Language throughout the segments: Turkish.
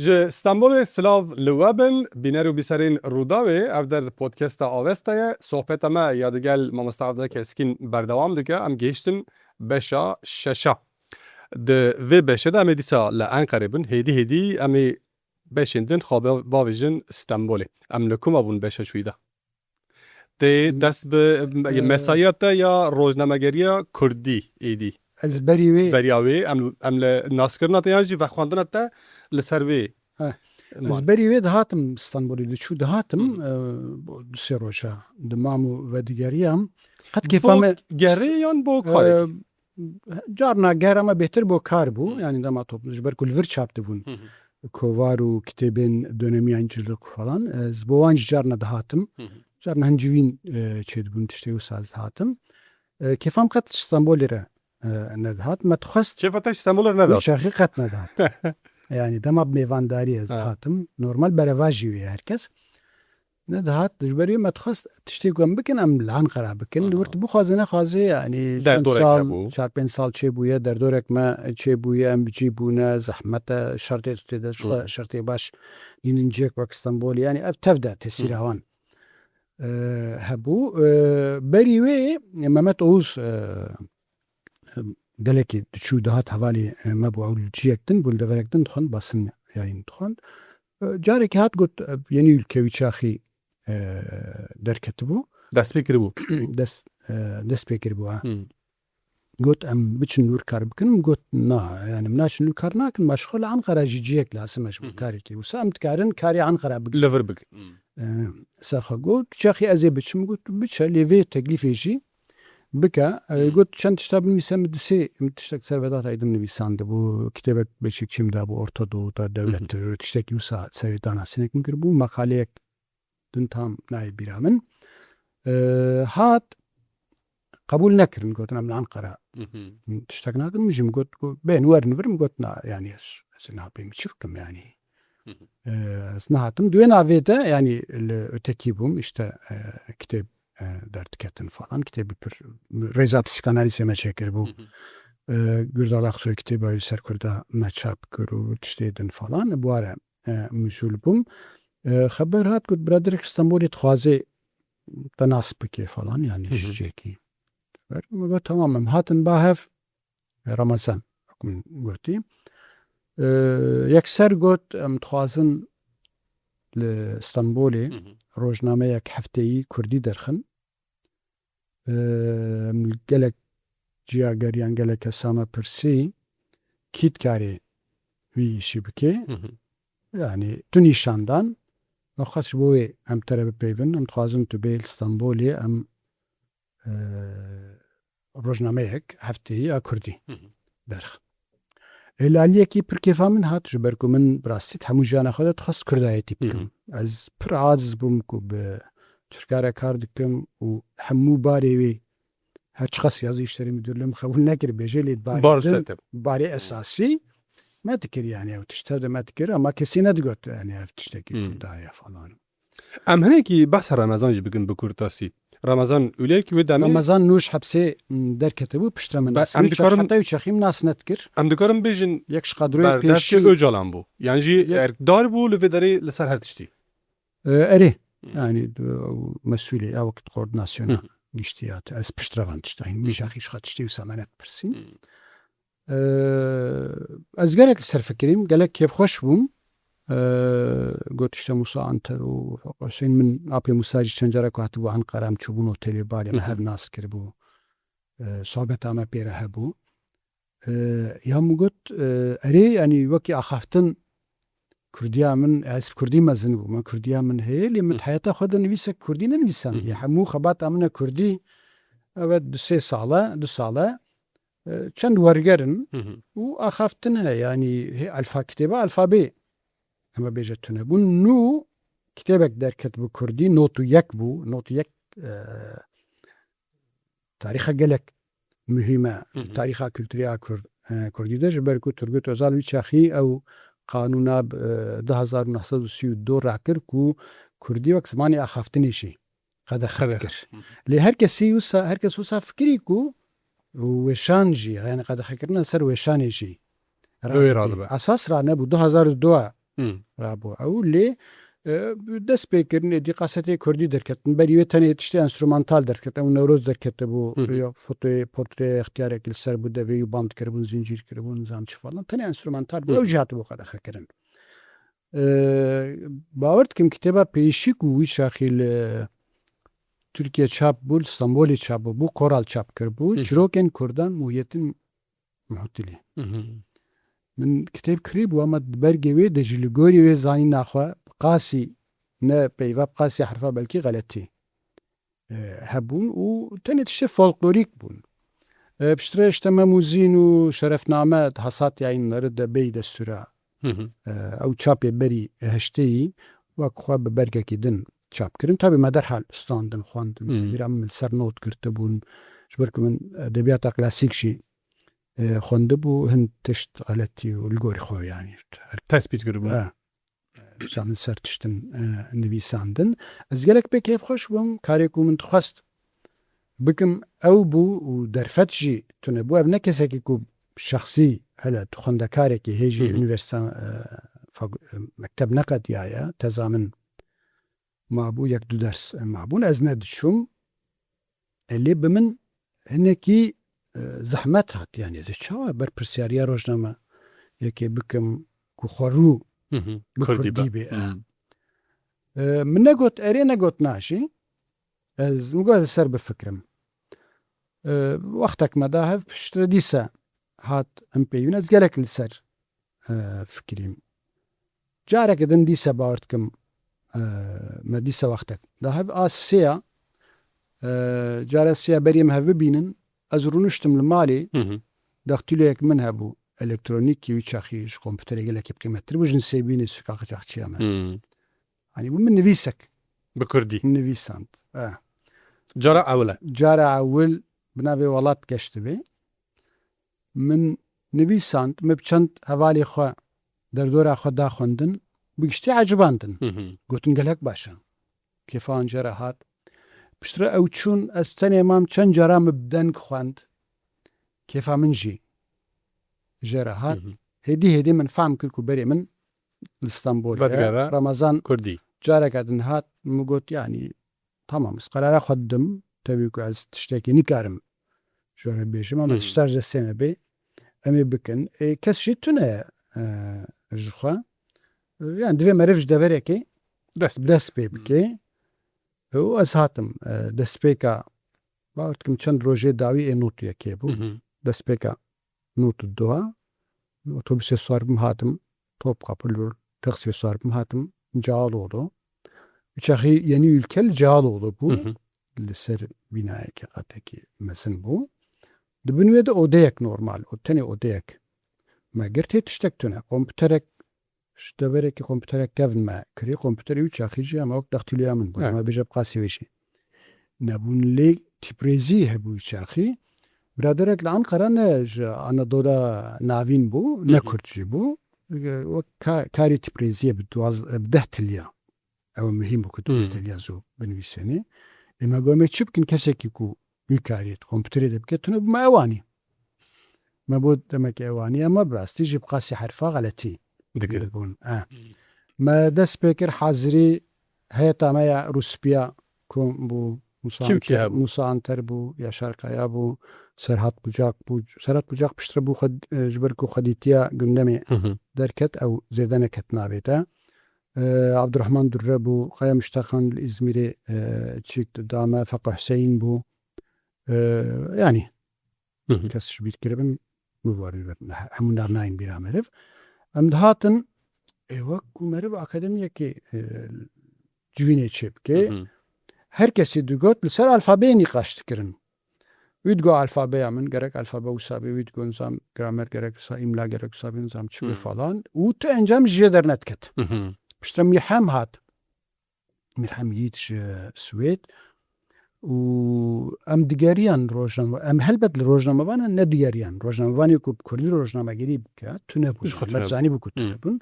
Ji İstanbulê silav li we bin bîner û bîserên Rûdawê ev der podcasta Avesta ye. Sohbeta me ya digel mamosta Avda Keskîn berdewam dike. Em gehiştin beşa şeşa. Di vê beşê de em ê dîsa li Enqerê bin. Hêdî hêdî em ê beşên din xwe bavêjin Stenbolê. Em li ku mabûn beşa çûyî de? Tê dest bi mesaiya te ya rojnamegeriya Kurdî êdî? Ez berî wê Beriya wê em li naskirina te yan jî vexxandina te li ser wê. Ez berî wê dihatim Stenbolê diçû dihatim du sê roja di mam û vedigeriyam qet kêfa me gerê yan bo karê? carna ger ama bêhtir bo kar bû yani dema toplu ji ber ku li vir çap dibûn kovar û kitêbên dönemiyan cilik falan ez bo wan jî carna dihatim carna hincivîn çê dibûn tiştê wisa ez dihatim kêfam qet Stenbolê re nedihat me dixwest Kêfa te Stenbolê nedat? şaxî qet nedihat yani dema mêvandarî ez dihatim normal bereva jî wê herkes nedihat ji berî me dixwest tiştê ku em bikin em li Enqera bikin li wir tu bixwaze nexwaze yani çar pênc sal çêbûye derdorek me çêbûye em bicî bûne zehmete şertê tutê de şertê baş nîninciyek wek Stenbolê yani ev tev de tesîra wan hebû berî wê Mehmet Oğuz gelekî diçû dihat hevalê me bû ew li ciyek din bû li deverek din dixwand basın yayîn dixwand carekî hat got yenî ülke wî çaxî derketibû Dest pê kiribû? dest pê kiribû got em biçin wir kar bikin got na yani min naçin wir kar nakin başxwe li Enqera jî ciyek lazim e ji bo karekî wisa em dikarin karê Enqera bikin Li vir bikin. serxwe got çaxî ez ê biçim got biçe lê vê teklîfê jî bike got çend tişta binivîse min disê min tiştek servedat aydin nivîsandibû kitêbek beşîkçî min dabû Ortadoğu da devlet tiştekî wisa serê danasînek min kiribû meqaleyek din tam nayê bîra min hat qebûl nekirin gotin em li Enqera tiştek nakin min jî min got bên werin vir min got na yani ez napê çi bikim yani ez nehatim duê navê de yani li ötekî bûm işte kitêb derdiketin falan kitêbî pir rêza psîkanalîzê me çêkiribû Gürdal Aksoy kitêba ser Kurda me çap kir û tiştê din falan bi ware mijûl bûm xeber hat got biraderek Stenbolê dixwaze te nas bike falan yani ji ciyekî got tamam em hatin bahev Ramazan min gotî yekser got em dixwazin li Stenbolê rojnameyek hefteyî Kurdî derxin gelek ciyageriyan gelek kesa me pirsî kî dikarê wî îşî bike yani tu nîşandan xwest ji bo wê em tere bipeyvin em dixwazin tu bê li Stenbolê em rojnameyek hefteyî a Kurdî derxin Êlaliyekî pir kêfa min hat ji ber ku min bi rastî hemû jiyana xwe de dixwest Kurdayetî bikim ez pir aciz bûm ku bi Türkare kar dikim û hemû barê wê her çi qas yazî işlerî müdürlüğüm xebûl nekir bêje lê barê esasî me dikir yani ew tişte de me dikir ama kesî nedigot yani ev tiştekî Kurdaye falan Em hinekî behsa Ramazan jî bikin bi Kurtasî Ramazan ûlek wê demê Ramazan nûş hepsê derketibû piştre min heta çexîm nas nedikir em dikarin bêjin yek ji qadroyê pêşî Öcalan bû yani jî erdar bû li vê derê li ser her tiştî erê yani mesûlê ew wekit koordinasyona giştiyat ez piştre van tiştayîn mijexî ji xwe tiştî wisa me nedpirsîn ez gelek serfikirîm gelek kêfxweş bûm got işte Musa Anter û Hüseyin min apê Musa jî çend carek hatibû Enqera em çûbûn otelê balê me her nas kiribû sohbeta me pê re hebû ya min got erê yanî wekî axaftin Kurdiya min ez Kurdî mezin bûm me Kurdiya min heye lê min heyeta xwe de nivîsek Kurdî nenivîsam ya hemû xebata min e Kurdî evet du sale çend wergerin û axaftin heye yanî alfa kitêba alfabê heme bêje tune bûn nû kitêbek derket bi Kurdî notu yek bû notu yek tarîxa gelek mühîm e tarîxa kültûriya Kurdî de ji ber ku Turgut Özal wî çaxî ew qanûna 1932 rakir ku Kurdî wek zimanê axaftinê jî qedexe dikir lê herkes wisa fikirî ku wêşan jî yani qedexekirina ser wêşanê jî esas ra nebû 2002 رابو او لێ دەست پێکردن ێدی قاسەتێ کوردی دەرکەتن بەریوێ تەنێ تشتی ئەنسرومانتال دەرکەت ئەو نەورۆز دەرکەتە بۆ فۆتۆی پۆرترێ اختیارێک لەسەر بوو دەبێ و باندکردبوون زیینجیرکردبوون زانام چ فەڵان تەنێ ئەنسرومانتال بوو ئەو ژات بۆ قەدەخەکردن باوەڕ دکەم کتێبە پێیشیک و وی شاخی لە تورکیا چاپ بوو ئستانبولی چاپ بوو کۆرال چاپ کرد بوو چرۆکێن کوردان مویەتن محوتلی من کتێب کری بوو ئەمە بەرگێ وێ دەژی لە گۆری وێ زانی ناخوا قاسی نە پەیڤە قاسی حرفە بەلکی غەلەتی هەبوون و تەنێ تشتێ فۆڵکلۆریک بوون پشترە شتەمە موزین و شەرەفنامە هەسات یاینەرە دەبەی دەستورە ئەو چاپێ بەری هەشتەیی وەکخوا بە بەرگێکی دن چاپکردن تا بێمە دەرحال ستاندن خواندن بیرام سەر نۆت گرتە بوون ژبەرکە من ئەدەبیاتە کلاسیکشی خوێندە بوو هەند تشت غەلەتی و لگۆری خۆیانی تەسبیت کردبوو زانن سەر تشتن نویساندن ئەس گەلێک پێ کێف خۆش بووم کارێک و من خواست بکەم ئەو بوو و دەرفەتژی تونە بووە نە کەسێکی و شخصی هەلە خوێندەکارێکی هێژی یونیڤەرسیتە مەکتەب نەقەتیایە تەزامن مابوو یەک دوو دەرس مابوون ئەز نەدچووم لێ بە من هەنێکی زەحمەت هاتیانێ چاوە بەرپرسیاریە ڕۆژنامە یەکێ بکەم و خۆڕوو کوردی بێ من نەگوت ئەرێ نەگوت ناشی ئەز مگوازە سەر بفکرم وەختێکمەدا هەف پشترە دیسە هات ئەم پێوین ئەس گەلێک لەسەر فکریم جارێکە دن دیسە باوەڕکەم مە دیسە وەختێک دا هەف ئاسەیە جارە سیا بەریم هەف ببینن ئەز ڕوونشتم لە ماڵێ دەختیلۆیەک من هەبوو ئەلکترۆنیکی وی چاخیش کۆمپیوتەرێک گەلێکی بکەمەتر بژن سێبینی سوکاقە چاخچیامە هەنی بوو من نویسەک بە کوردی نویساند جارە ئەوڵە جارە ئەول بناوێ وڵات گەشت بێ من نویساند مە بچەند هەواڵی خوا دەردۆرا خۆ داخواندن بگشتی عەجباندن گوتن گەلێک باشە کێفان جارە هات پشترە ئەو چوون ئەس تەنێ مام چەند جارا مبدەنگ خواند کێفا منژی ژێرە هات هێدی من فام کرد و بەرێ من ئستانبول ڕەمەزان کوردی جارێکاتن هات مگوت ینی تەمام قەرارە خوددم تەوی و ئەس تشتێکی نیکارم ژۆرە بێژم ئەمە تشتاش دەستێنە بێ ئەمێ بکەن کەسشی تونە ژخوا یان دوێ مەرەڤژ دەڤەرێکی دەست پێ بکێ ئەو ئەس هاتم دەستپێکە باوتکم چەند ڕۆژێ داوی ئێنوتیەکێ بوو دەستپێکە نوت دووە ئۆتۆبوسێ سوار بم هاتم تۆپ قاپلور تەخسێ سوار بم هاتم جاڵ oldu uçağı yeni ülkel cihal oldu bu لەسەر بینایەکی قەتێکی مەسن بوو دبنوێ دە ئۆدەیەک نۆرمال و تەنێ ئۆدەیەک مەگەر تێ تشتێک تونە کۆمپیوتەرێک شتەبەرێکی کۆمپیوتەرێک کەڤنمە کردی کۆمپیوتەری و چاخیژی ئەمەوەک دەختیلیا من بوو ئەمە بێژە بقاسیێژی نەبوون لێ تیپرێزی هەبوو چاخی برادرێک لە ئەنقەرە نەژ ئەنەدۆرە ناوین بوو نەکوردژی بوو وەک کاری تیپرێزیە بدە تلیا ئەوە مهم بوو کە تلیا زۆ بنویسێنێ ئێمە گۆمێ چ بکەن کەسێکی و ویکارێت کۆمپیوتەرێ دەبکێت تونە بمە ئەوانی مە بۆ دەمەکە ئەوانی ئەمە براستیژی بقاسی حرفا غەلەتی دەگربوون مە دەست پێکرد حازری هەیە تامەیە رووسپیا کۆم بوو موساانتەر بوو یا شارکایا بوو سەرهات بجاک بوو سەرات بجاک پشترە بوو ژبەرک و خەدیتیا گوندەمێ دەرکەت ئەو زێدە نەکەت ناوێتە عەبدوڕەحمان دوڕە بوو قەیە مشتاقان لە ئیزمیرێ چیت دامە فەقە حوسەین بوو ینی کەسش بیرکردبن هەموو ناین بیرا مەرف ئەم هاتن وەک مەرف ئاکادمیەکی جوینێ چێ بکێ هەر کەسی دوگوت لەسەر ئەلفابێنی قاشتکردن ویدگۆ ئەلفابەیە من گەرەک ئەلفابە وسابێ ویدگۆ نزام گرامەر گەرەک ئیملا گەرەک سابێ نزام چوێ فەڵان و تە ئەنجام ژێ دەرنەتکەت پشتە میرحەم هات میرحەم هیچ سوێت و ئەم دیگەریان ڕۆژنامە ئەم هەلبەت لە ڕۆژنامەوانە نەدیگەریان ڕۆژنامەوانی و کوردی ڕۆژنامەگیری بکات تو نەبووزانی بکو نەبوون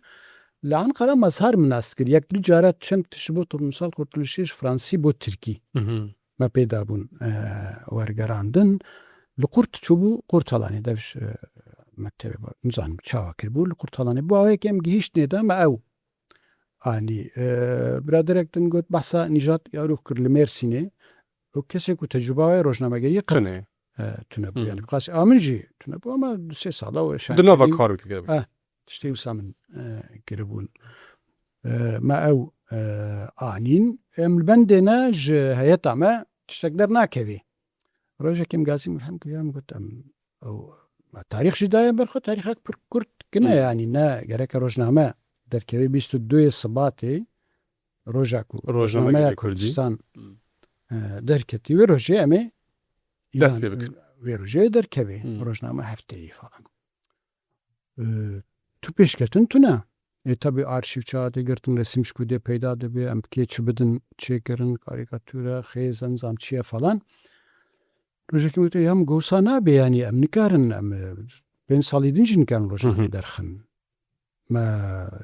لە ئەنقەرە مەزهار مناست کرد یەک دو جارات چەند تش بۆ تۆ مثال قورتلوشیش فранسی بۆ تورکی مە پێدا بوون وەرگەڕاندن لە قورت چوو بوو قورتەڵانی دەش مەکتەبێ نزانم چاوا کرد بوو لە قورتەڵانی بۆ ئەوەیەک ئەم گەیشت نێدامە ئەو ئانی برادێکتن گوت بەسا نیژات یاروخ کرد لە مێرسینێ ئەو کەسێک و تەجوباوای ڕۆژنامەگەری قنێ تونە بوو یعنی قاسی ئامنجی تونە بوو ئەمە دو سێ ساڵەوە دناڤ کارێک کرد تشتێ وسا من کربوون ما ئەو ئانین ئەم بەندێنە ji هەیەتا me tiştek dernakevî rojekêm gazî min hem kiriya min got em ew tarîx jî daye berxwe tarîxek pir kurt kine yanî ne gereke rojname derkevî 22 Sibatê roja ku Rojnameya Kurdistan derketî wê rojê em ê dest pê bikin wê rojê derkevî rojname hefteyî falan tu pêşketin tune tabii arşiv çağatê girtin resim ji ku dê peyda dibe em kê çi bidin çêkirin karîkatûre xêz enzam çi ye falan rojekê wî ya min gowsa nabe yanî em nikarin em 5 salî din jî nikarin rojnameyê derxin me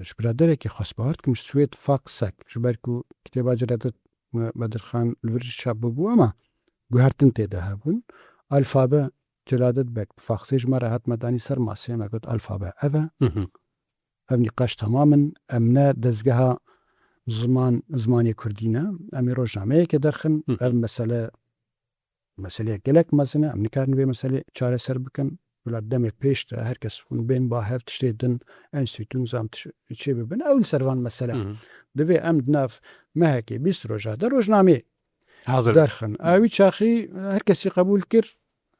ji biraderekî xwestbahar dikim ji Swêd faksek ji ber ku kitêba Celadet Bedirxan li vir jî çap bibû ama guhertin têde hebûn alfabe Celadet Bek faxsê ji me re hat me danî ser maseyê me got alfabe ev e ev nîqaş temamin em ne dezgeha zimanê Kurdî ne em ê rojnameyekê derxin ev meseleyek gelek mezin e em nikarin vê meselê çareser bikin bila demê pêş de herkes hûn bên bahev tiştê din enstîtûn zam çê bibin ew li ser van mesele divê em di nav mehekê 20 roja de rojnamê derxin ewî çaxî herkesî qebûl kir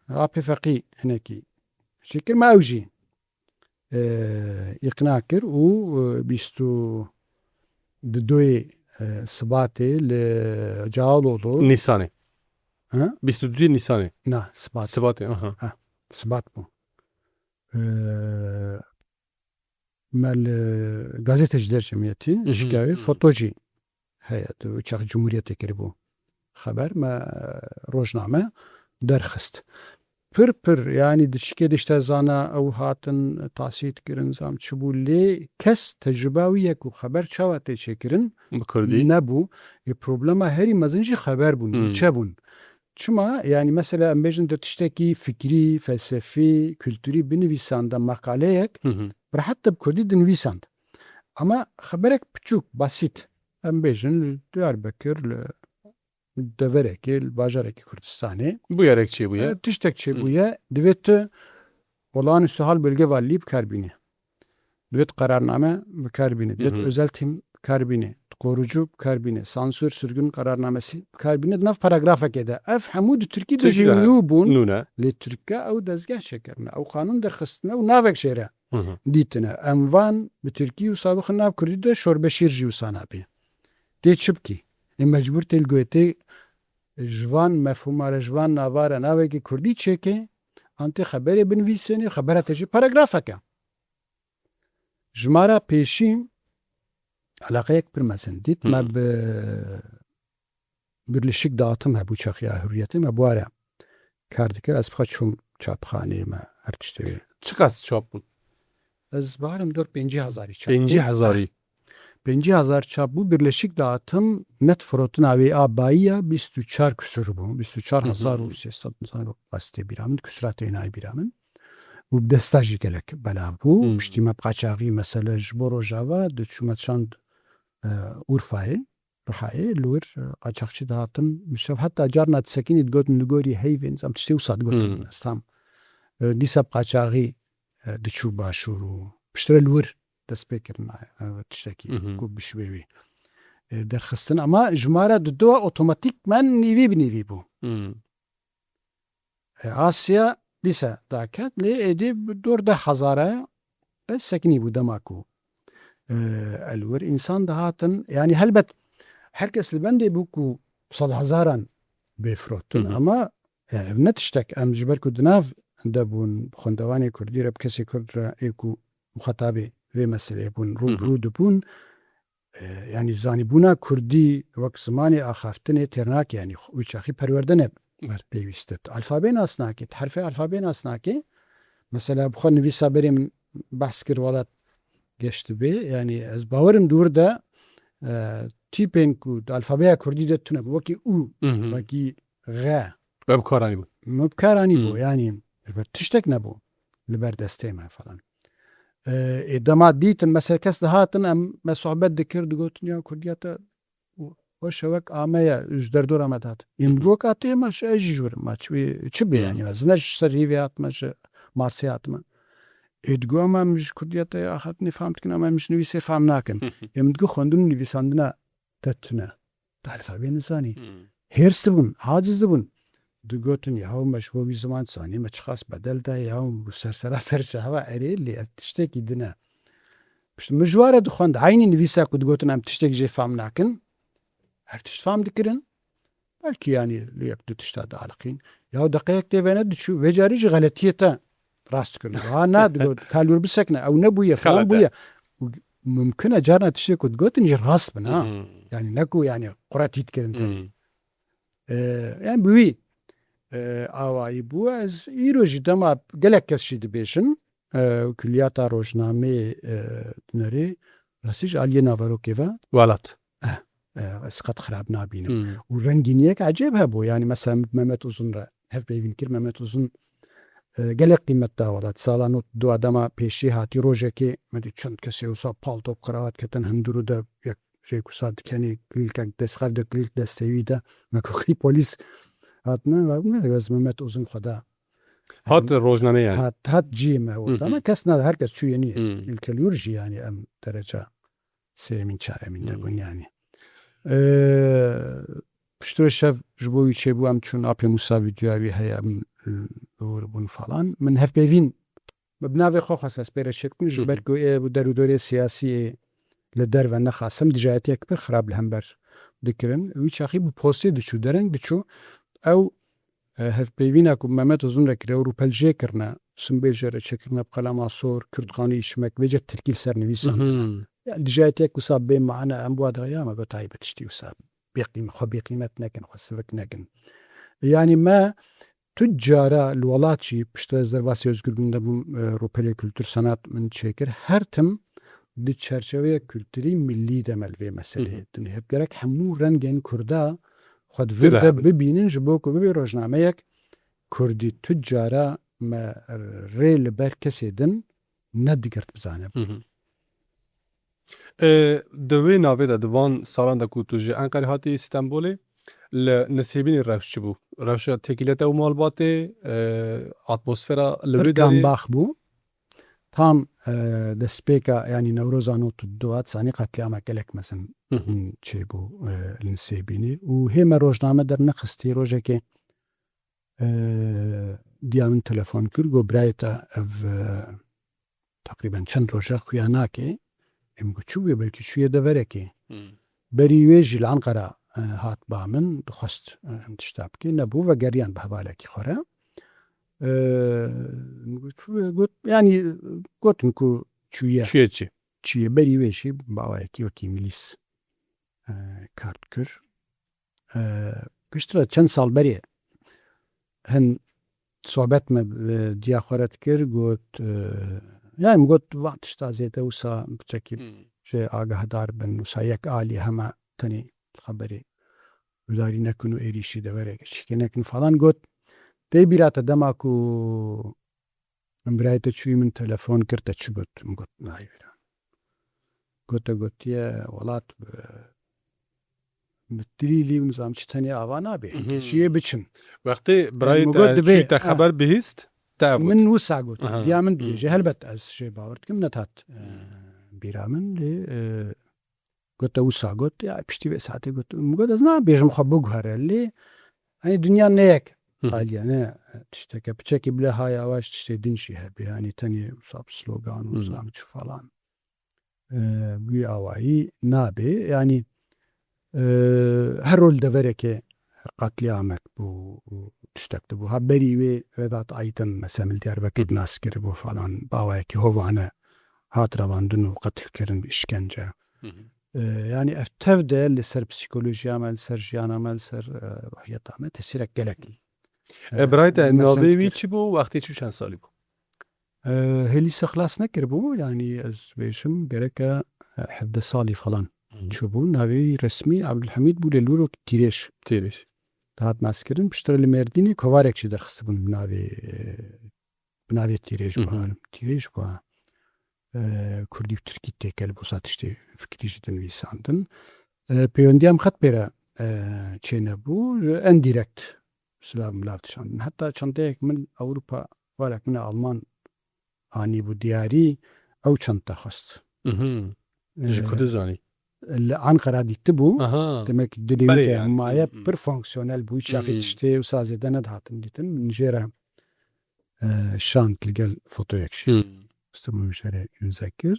apêfeqî hinekî çê kir me ew jî îqna kir û 22 Sibatê li Cağaloğlu Nîsanê 22 Nîsanê na Sibat Sibatê Sibat bû me li gazetê ji Dercemiyetî şikayê foto jî heye tu çax Cumhuriyetê kiribû xeber me rojname derxist pir yanî di şikê dişte zana ew hatin tasî dikirin zam çi bû lê kes tecrüba wî ye ku xeber çawa tê çêkirin bi Kurdî nebû problema herî mezin jî xeber bûn çebûn çima yani mesela em bêjin de tiştekî fikrî felsefî kültûrî binivîsanda meqaleyek bi rehet de bi Kurdî dinivîsand ama xeberek piçûk basît em bêjin li Diyarbekir li deverekê li bajarekî Kurdistanê bu yerek çê bûye tiştek çêbûye divê tu olağanüstü hal belgevaliyî bikarbînî divê qerarname bikarbînî divê özel tîm bikarbînî korucu bikarbînî sansür sürgün kararnamesî bikarbînî nav paragrafekê de ev hemû di Tirkî de jî nû bûn nûne lê Tirke ew dezgeh çekirin ew qanûn derxistine û navek jêre dîtine em van bi Tirkî û sabixin nav Kurdî de şorbeşîr jî wisa nabî tê çi bikî ê mecbûr tê li goyetê ji van mefhûma re ji van nava re navekî Kurdî çêke an tê xeberê binivîsînê xebera te jî paragrafek e ji me re pêşî alaqeyek pir mezin dît me bi birleşik dağıtım hebû çaxiya Hürriyetê me buware kar dikir ez bixwe çûm çapxaneyê me her tiştê çi qas çap bûn ez baharim 4-5 çap 5,000 5,000 çap bû birleşik dağıtım net firotina wê abayiya 24 küsur bû 24,300 gazetê bîra min küsuratê nayê bîra min û bi desta jî gelek belav bû piştî me qaçaxî mesele ji bo rojava diçûme çand Urfayê Rihayê li wir qaçaxçî dihatin mişev heta carna tisekînî digotin li gorî heyvên zam tiştê wisa digotin tam dîsa bi qaçaxî diçû başûr û piştre li wir dest pê kirin tiştekî ku bi şivê wî derxistin ama ji me re di do otomatîkmen nîvî bi nîvî bû Asya dîsa daket lê êdî bi 14,000 ez sekinî bû dema ku el wir însan dihatin yani helbet herkes li bendê bû ku 100,000 bêfirotin ama ev ne tiştek em ji ber ku di nav de bûn xwendevanê Kurdî re bi kesê Kurd re ê ku muxetabê vê meseleyê bûn rû dibûn yani zanîbûna Kurdî wek zimanê axaftinê têr nake yani wî çaxî perwerde ne pêwîst e alfabê nas nake herfê alfabê nas nake mesela bixwe nivîsa berê min behs kir welat geşti bê yani ez bawerim dûr de tîpên ku di alfabeya Kurdî de tune wekî û wekî g ve bikaranî bû me bikaranî bû yani tiştek nebû li ber destê me falan دەما دیتن مەسەر کەس دەهاتن ئەم مە سوحبەت دەکرد گوتن یا کوردیاتە وەشەوەک ئامەیە ژ دەردۆر ئەمەدات ئیمرۆ کاتێ مەش ئەژی ژورم ماچ چ بێنیوە زنەش سەرهیوی هاتمەش مارسی هاتمە ئێدگو ئەمەش کوردیاتە ئاخات نفام بکن ئەمەش نویسێ فام ناکەن ئێمدگو خوێندن و نویساندنە دەتونە تاالفابێ نزانی هێرس بوون عاجز بوون دوگوتن یاومەش بۆ وی زمان سانی مە چخاس بەدەلدا یاوم سەرسەرا سەرچەوە ئەرێ لێ تشتێکی دنە مژوارە دخواند عینی نویسا کو دگوتن ئەم تشتێک ژێ فام ناکەن هەر تشت فام دکردن بەلکی ینی لە یەک دو تشتا داڵقین یا دقەیەک تێوێنە دچوو وێجاریش غەلەتیەتە ڕاستکردن نا کالور بسەکنە ئەو نەبووە فڵان بووە ممکنە جارنا تشتێک کو دگوتنی ڕاست بنا ینی نەکو ینی قوڕەتیتکردن یان بووی ئاوایی بووە ئەس ئیرۆژی دەما gelek کەسشی دەبێژن کلیاتا ڕۆژنامێ نەرێ ڕستیش عالیە ناڤەرۆکێڤە والات ئەس قەت خراپ نابینم و ڕەنگینیەک عجێب هەبوو ینی مەسەم مەمەت وزنرە هەف پێوین کرد مەمەت وزن gelek قیمەت داوەڵات ساڵان و دو دەما پێشی هاتی ڕۆژێکی مەدی چەند کەسێ وسا پاڵتۆ قراوات کەتەن هەندور و دە یەک ژێک و سا دکەنی کلیلکەک دەستخەر دە کلیل دەستەویدا مەکۆخی پۆلیس هاتنە وەز مەمەت وزن خۆدا هات ڕۆژنامەیە هات جیمەوە ئەمە کەس ناد هەر کەس چوویە نیە ئیلکەلور ژیانی ئەم دەرەجە سێمین چارەمین دەبوونیانی پشتۆ شەف ji بۆ وی چێبوو ئەم چوون ئاپێ موسا ویدیۆوی هەیە بوون فەڵان من هەف پێوین بناوێ خۆ خەس ئەسپێرە چێتکن ژ بەرگۆیە بوو دەرودۆرێ سیاسی لە دەرەوە نەخاسم دژایەتێک پر خراپ لە هەمبەر دکردن وی چاخی بوو پۆستی دچوو دەرەنگ دچوو ئەو هەف پێوینە و مەمەت وزن دەکرێ و پەلژێکردە سمبێژەرە چێکردنە بقەلەما سۆر کردخانی شمەک بێجە ترکی سەرنویسان دژایەتێک وسا بێ معنە ئەم بوا دەیامە بە تایبەت تشتی وسا بێقیم خۆ بێقیمەت نەکەن خۆ سەوەک نەکەن ینی مە تو جارە لە وڵاتی پشتە زەرباسی هێزگربوون دەبووم ڕۆپەلێ کولتور سەنات من چێکرد هەرتم دی چەرچەوەیە کولتوری میلی دەمەلوێ مەسەلێ هەبگەرەك هەموو ڕەنگێن کووردا خۆت ڤردە ببینن ji بۆ کو ببێ ڕۆژنامەیەک کوردی تو جارە ڕێ لەبەر کەسێ دن نەدیگرت بزانە دوێ ناوێدا divan salan de ku tu ji Enqerê hatî Stenbolê li nisêbînê rewş çi bû rewşa tekîleta û malbatê atmosfera li wê derê باخ بوو tam destpêka yanî newroza not duat sanî qetliama gelek mezin çêbû li nisêbînê û hême rojname dernexistî rojekê diya min telefon kir got birayê te ev teqrîben çend roja xuya nakê em got çû bê belkî çûye deverekê berî wê jî li Enqera hat ba min dixwast em tişta bikê nebû ve geriyan bi hevalekî xwe re ینی گوتن ku çûye çûye çi çiye berî wê jî bawayekî wekî milîs kar kir piştre çend sal berê hin sohbet me diya xwe re dikir got yani got va tişta zêde wisa biçekî jê agahdar bin wisa yek alî hema tenê xeberê gudarî nekin û êrîşî deverek şikê nekin falan got Tê bîrate dema ku min birayê te çûyî min telefon kir te çi got min got nayê got te gotiye welat bi dilî nizam çi tenê ava nabe çiyê biçin wextê birayê te çûyî te xeber bihîst te min wisa got diya min dibêje helbet ez jê bawer dikim netat bîra min lê got te wisa got ya piştî vê saetê got min got ez nabêjim xwe biguhere lê henî dunya ne yek Aliyane tişteke piçekî bile haya awaş tiştê din jî hebe yanî tenê sap slogan û zam çi falan wî awayî nabe yanî her rol deverekê qetliamek bû tiştek dibû ha berî wê Vedat Aydın mesela min Diyarbekir nas kiribû falan bawayekî hovane hat revandin û qetilkirin bi işkence yanî ev tev de li ser psîkolojiya me li ser jiyana me li ser ruhiyeta me tesîrek gelekî birayê te navê wî çi bû wextê çû çend salî bû hêlîse xilas nekiribû yanî ez bêjim gereke hevde salî falan çûbû navê wî resmî Abdulhemîd bû lê lûrok tîrêj têrêj hat naskirin piştre li Mêrdînê kovarek jî derxistibûn bi navê tîrêj tîrêj bû کوردی و تورکی تێکەل بۆ سات شتێ فکریشی دەنویساندن پەیوەندیام خەت پێرە چێ نەبوو ئەندیرەکت سلااو ملاوتشاندن حتا چەندەیەک من ئەوروپا وارێک منە ئەڵمان هانی بوو دیاری ئەو چەندتە خست ji ku dizanî لە ئەنقەرا دیتە بوو aha demek dilê maye pir fonksiyonel bû çafê tiştê û sazê de nedhatin dîtin min jê re şand li gel fotoyek jî min jê re yûzekir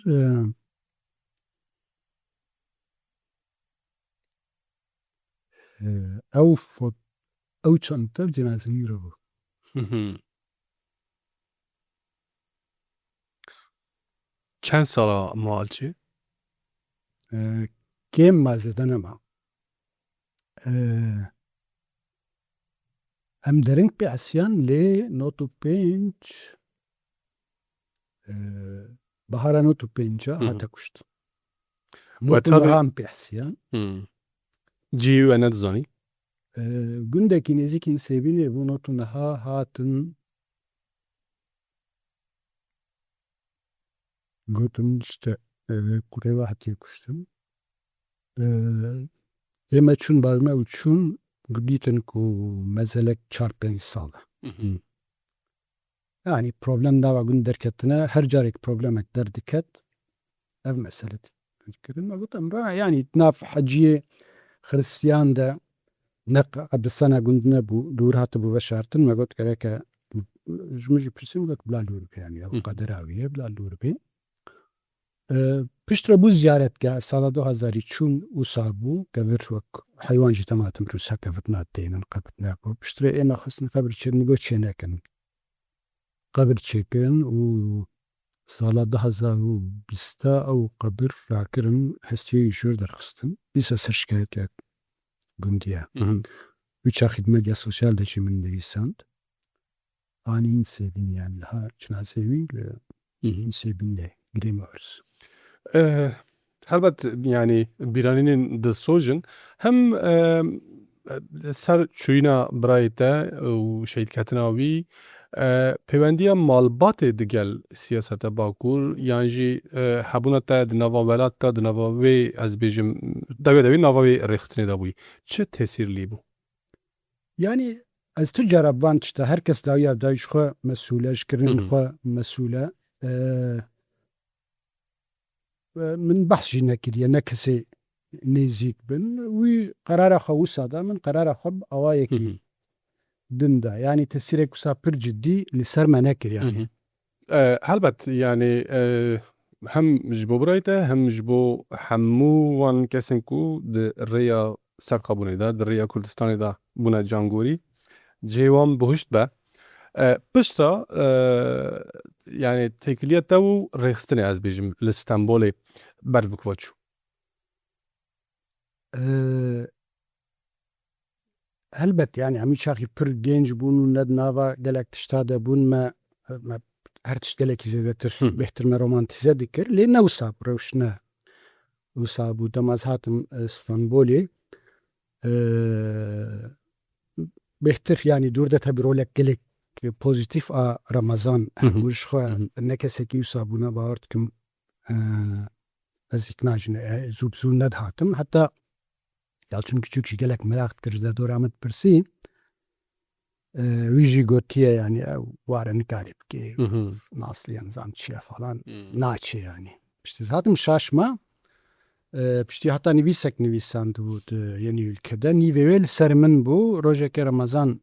ew çend te cenazeyî re bû çend sala mal çi kêm mazêde nema em dering pê esiyan lê not û pênc bihara not û pênca hate kuştin am pê esiyan cî we ne dizanî gundekî nêzîkîn sêbînê bû not û niha hatin gotin işte kurê we hetiye kuştin ême çûn barme û çûn dîtin ku mezelek 4-5 sal e yanî problem dava gund derketine her carek problemek derdiket ev mesele kirin me gotim yanî nav heciyê xristiyan de ne qebrisana gund nebû dûr hatibû veşartin me got gerek e ji min jî pirsîn got bila lûribê yanî ew qedera wî ye bila lûribê piştre bû ziyaretgeha sala 2000 çûn wisa bû kevir wek heywan jî tematim rûsa kevitna tênin qebir nebû piştre ême xistin qebir çêrnî got çê nekin qebir çêkirin û sala 2020 ew qebir rakirin hestiyê jîr derxistin dîsa ser şikayetek gundiye Üça xidmetiya sosyal de jî min nivîsand anî hîn sêbîn yani ha cenazeyê wî li hîn sêbîn lê girê me urs helbet yani bîranînên di sojin hem ser çûyîna birayê te û şehîdketina wî pêwendiya malbatê digel siyaseta Bakur yan jî hebûna te di nava welat te di nava wê ez bêjim dewê de wî nava wê rêxistinê de bûyî çi tesîr lî bû yani ez tu cara van tişta herkes dawiya dayî ji xwe mesûl e ji kirinên xwe mesûl e min behs jî nekiriye ne kesê nêzik bin wî qerara xwe wisa da min qerara xwe bi awayekî din da yanî tesîrek wisa pir ciddî li ser me nekir yani helbet yani hem ji bo birayê te hem ji bo hemû wan kesên ku di rêya serqabûnê de di rêya Kurdistanê de bûne cangorî cihê wan bihuşt be pişta yani têkiliya te û rêxistinê ez bêjim li Stenbolê ber bikeve çû helbet yani em çaxî pir genç bûn û ne di nava gelek tişta de bûn me her tişt gelekî zêdetir bêhtir me romantîze dikir lê ne wisa rewş ne wisa bû demaz hatim Stenbolê bêhtir yanî dûr de te bi rolek gelek pozîtîf a Remezan bû ji xwe ne kesekî wisa bûne bawer dikim ez îkna jî zû bi zû nedhatim heta Yalçın Küçük jî gelek merak dikir ji dora min pirsî wî jî gotiye yani ew ware nikarî bike nasliyan zan çiye falan naçe yani işte hatim şaşma piştî heta nivîsek nivîsand bû di yenî ülkede nîvê wê li ser min bû rojekê Remezan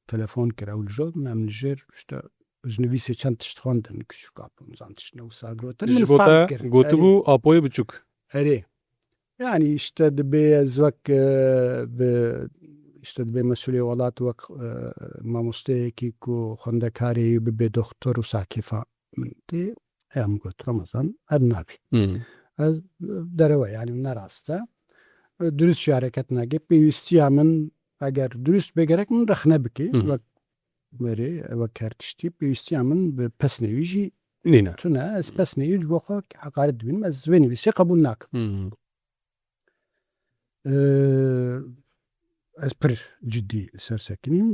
telefon kir ew li jor min em li jêr işte ji nivîsê çend tişt xwendin küçük apim zan tiştine wisa gotin min fark kir gotibû apoyê biçûk herê yani işte dibe ez wek işte dibe mesulê welat wek mamosteyekî ku xwendekarê bibe doktor û sakîfa min tê em got Remezan ev nabî ez derewe yani ne rast e dürüst jî hareket neke pêwîstiya min eger dürüst bê gerek min rexne bike wek werê wek her tiştî pêwîstiya min bi pesnêwî jî nîne tune ez pesnêwî ji bo xwe heqaret dibînim ez vê nivîsê qebûl nakim ez pir ciddî ser sekinîm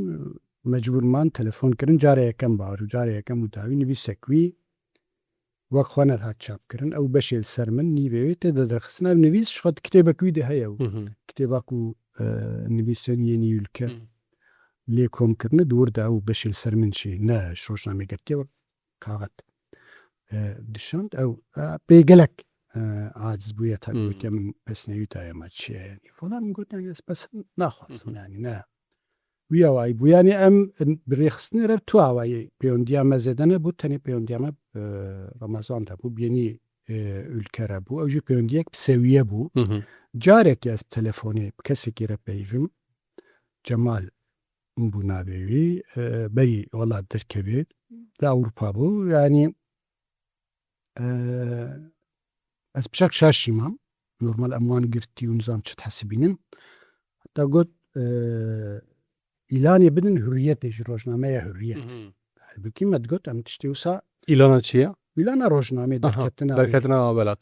mecbûr man telefon kirin carê yekem bawer û carê yekem û dawî nivîsek wî وەک خوانەت هات چاپکردن ئەو بەشێ سەر من نیوێت تێدا دەرخستن ئەو نویس شخەت کتێبەکوی دە هەیە و کتێباک و نویسەنیە نیولکە لێ کۆمکردنە دووردا ئەو بەشێ سەر من چی نە شۆژنامەگەرتێوە کاغەت دشاند ئەو پێگەلک عاجز بووە تا گوتە من پسنەوی تا ئێمە چێنی فڵان گوتیان بەس ناخوازمانی نا ویاوای بوویانی ئەم بڕێخستنێرە تو ئاوایی پەیوەندیامە زێدەنە بوو تەنێ پەیوەندیامە ڕەمەزاندا بوو بینی ئولکەرە بوو ئەوژی پەیوەندیەک سەویە بوو جارێکی ئەس تەلەفۆنێ کەسێکی رە پەیژم جەمال بوو نابێوی بەری وڵات دەرکەوێت دا ئەوروپا بوو ینی ئەس پشک شاشی مام نۆرمال ئەموان گرتی و نظام چت حەسبینن تا گوت ئیلانی بدن هوریەتێژ ڕۆژنامەیە هوریەت بکیمەت گوت ئەم تشتی وسا ئیلانە چییە؟ ئیلانە ڕۆژنامێ دەرکەتنەوە بەلات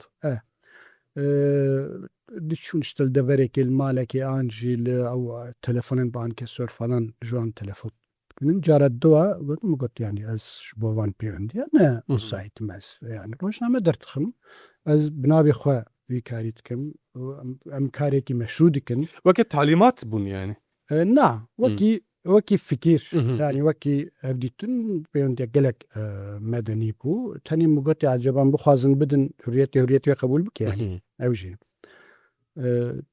دچون شتل دەبەرێکی مالێکی ئانجی لە ئەو تەلەفۆنن بانکە سۆر فەڵان ژوان تەلەفۆن من جارە دووە گوتم گوتیانی ئەس بۆوان پەیوەندیە نە سایت مەس یانی ڕۆژنامە دەرتخم ئەس بنابێ خوا وی کاری دکەم ئەم کارێکی مەشروع دکن وەکە تعلیمات بوون یانی نا وەکی فکر ینی وەکی ئەدیتون پەیوەندێک گەلک مەدەنی بوو تەنی مگوتی عجەبان بخوازن بدن هوریەتی قبول بکەیانی ئەوژێ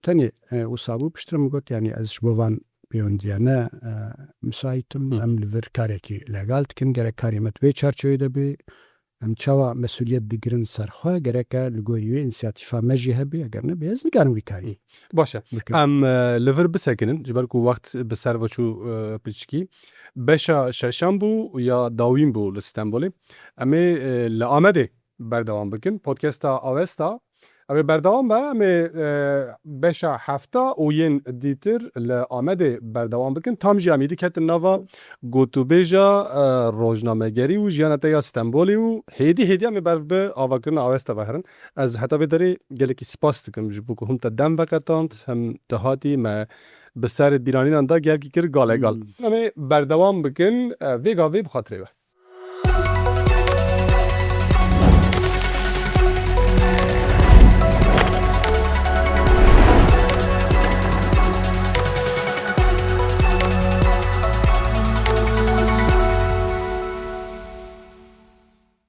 تەنێ وسا بوو پشترم گوت ینی ئەزش بۆوان پەیوەندیانە مسایتم ئەم لەڤر کارێکی لەگاڵ دکن گەرە کاریمەت وێ چارچۆی دەبێ ئەم چاوە مەسوولیت دگرن سەرخوا گەرەکە لە گۆریوێ ئینسیاتیفا مەژی هەبێ ئەگەر نەبێ هەز نگانوی کاری باشە ئەم لەڤر بسەکنن جبەرک و وەخت بەسەر بەچوو پچکی بەشە شەشەم بوو یا داویم بوو لە ستەمبۆلی ئەمێ لە ئامەدێ بەردەوام بکن پۆدکەستا ئاوێستا ئەوێ بەردەوام بە ئەمێ بەشە هەفتا و یەن دیتر لە ئامەدێ بەردەوام بکن تام ژیامی دیکەتن ناڤە گوتوبێژە ڕۆژنامەگەری و ژیانەتەیە ستەمبۆلی و هێدی ئەمێ بەر بە ئاواکردن ئاوێستا بەهرن ئەز هەتا بێ دەرێ گەلێکی سپاس دکم ji bo ku hûn te dem veketand hem dihatî me bi serê bîranînan da gelkî kir galêgal. Em ê berdewam bikin vê gavê bi xatirê we.